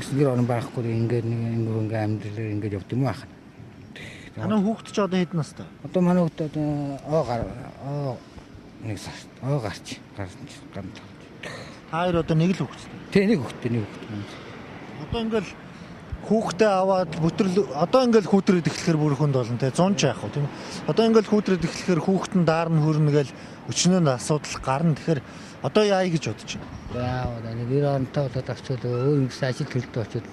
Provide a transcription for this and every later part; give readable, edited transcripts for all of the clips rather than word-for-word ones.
гэсэн гэр орон байхгүй ингээд ингээ амьдрал ингээд явд юм аа. Танай хүүхэд ч одоо хэдэн настай? Одоо манай хүүхэд нэг сар гарч ганд. Хоёр одоо нэг л хүүхэдтэй. Тэ нэг хүүхэд. Одоо ингээл хүүхдээ аваад одоо ингээл хүүтрээд эхлэхээр бүрхэнд болно те 100 ч яах вэ тийм. Одоо ингээл хүүтрээд эхлэхээр хүүхэд нь даар нь хөрнө гээл өчнөө нь асуудал гарна. Тэгэхээр одоо яая гэж бодож байна. Яа нэг 90 онтой болоод авчвал өөр нэгс ажил төлөлтөө очиод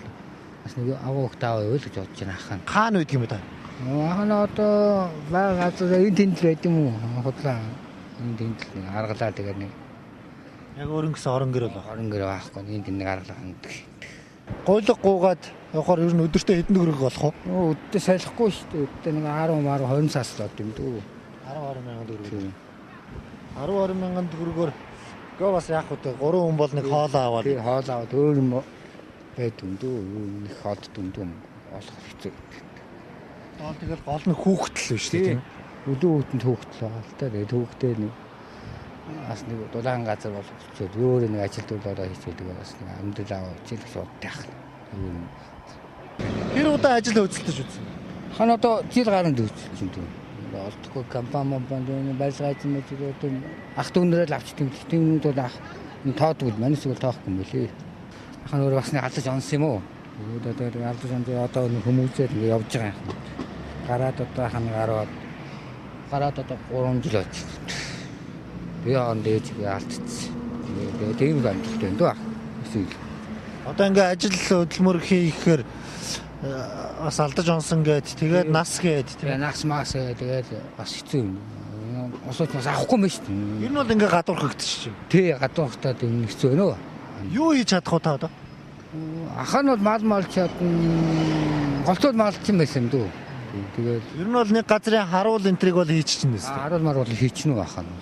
бас нэг агуу хүүхдээ аваа юу л гэж бодож байна ахаа. Хаана үйд юм бэ та? Ахаа одоо баг газар энэ тэнд л байд юм уу? Худлаа энэ тэнд л нэг аргалаа тэгээд нэг Яг өөрөнгөс орон гэр бол орон гэр байхгүй энэ тэнд нэг аргалаа хандаг. Гойлго гуугаад явахаар ер нь өдөртөө хэдэн төгрөг болох вэ? Өдөртөө салахгүй шүү дээ. Өдөртөө нэг 10 20 сас л бод юм дүү. 10 мянган төгрөг. 10 мянган төгрөгөөр гоо бас яах вэ? 3 хүн бол нэг хоол аваад. Тий хоол аваад өөр юм байд юм дүү. Нэг хоолд дүндүү олох хэцүү. Хоол тэгэл гол нь хүүхдэл биш тийм. Өдөө хүүтэнд хүүхдэл байгаа л та. Тэгээд хүүхдээ нэг бас нэг дулаан газар болчиход өөр нэг ажил төлөвлөлөө хийчихдэг бас нэг амьдрал аваа хичээл шуудтайх. Тэр удаа ажил хөдөлтөж үзсэн. Хана одоо жил гаранд үзсэн юм дүү. Олдохгүй компани барилгаж юм одоо ах дүүнэрэл авчдаг. Тэмнүүд бол ах тоодгүй манайс бол тоохгүй юм билий. Ахын өөр бас нэг алдаж онсон юм уу? Одоо алдаж онсон одоо хүмүүсээр ингэ явж байгаа юм. Гараад одоо хана гараад одоо 3 жил болж. Би он дээж алдчихсан. Тийм амжилттай юм даа. Эсвэл одоо ингээ ажил хөдөлмөр хийхээр бас алдаж онсон гээд тэгээд нас гээд тийм нас мас тэгээд бас хэцүү юм. Осооч бас авахгүй юм шүү дээ. Ер нь бол ингээ гадуурхагдчих чинь. Тий гадуурхтаад энэ хэцүү байна уу? Юу хийж чадах вэ та одоо? Ахаа нь бол мал чадна. Голцоод малч юм байсан юм дүү. Тэгээд ер нь бол нэг газрын харуул энтриг бол хийчихнэ нэс. Харуул марвал хийчихнэ үү ахаа нь.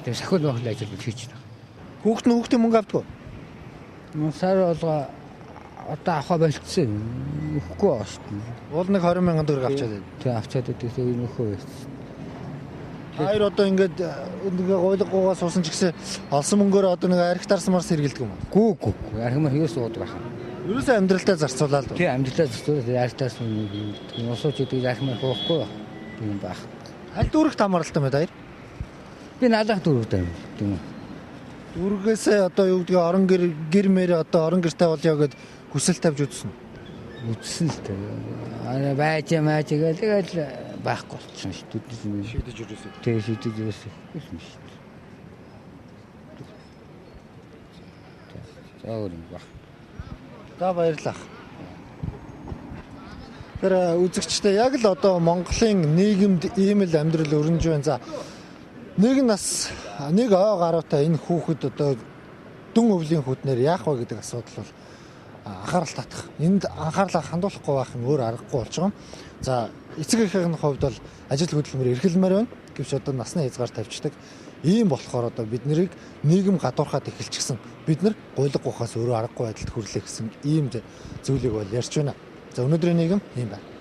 Тэгээд сахиул нөхөл ажил хийчихнэ. Хүүхдээ мөнгө авдаг уу? Сар болго одоо авах болцсон. Өгөхгүй байгаа шүү дээ. Уул нэг 20 мянган төгрөг авчаад байд. Тэг авчаад байдаг тэр нөхөө байсан. Хоёр одоо ингээд ингээ гойлгогоо суусан ч гэсэн олсон мөнгөөр одоо нэг архитарсмаар сэргэлдэг юм уу? Гүү. Архимаар хийс уудаг ахаа. Ерөөсөө амьдралтаа зарцуулаад л. Тий амьдралаа зарцуулаад архитарс нусууч гэдэг архимаар хоохгүй юм байх. Аль дүүрэгт хамааралтай юм даа? Би наалах дүүрэгтэй юм тийм үү. Дүүргээсээ одоо юу гэдгийг орон гэр мэр одоо орон гэртэй болёо гэд хүсэл тавьж үзсэн. Үзсэн л дээ. Байж тэгэл байхгүй болчихсон шүү дээ. Шийдэж өрөөсөө. Тэг шийдэж өрөөсөө. Хэлсэн шүү дээ. Зөөр юм баг. За баярлалаа. Тэр үзэгчтэй яг л одоо Монголын нийгэмд ийм л амьдрал өрнөж байна. За нэг нас нэг ой гаруутай энэ хүүхэд одоо дүн өвлийн хүднэр яах вэ гэдэг асуудал бол анхаарал татах. Энд анхаарлаа хандуулахгүй байх нь өөр аргагүй болж байгаа юм. За эцэг эхийн хувьд бол ажил хөдөлмөр эрхэлмээр байна. Гэвч одоо насны хязгаар тавьчихдаг. Ийм болохоор одоо бид нарыг нийгэм гадуурхаад эхэлчихсэн. Бид нар гойлго гухаас өөрөө аргагүй байдалд хүрлээ гэсэн ийм зүйлийг бол ярьж байна. За өнөөдрийн нийгэм ийм байна.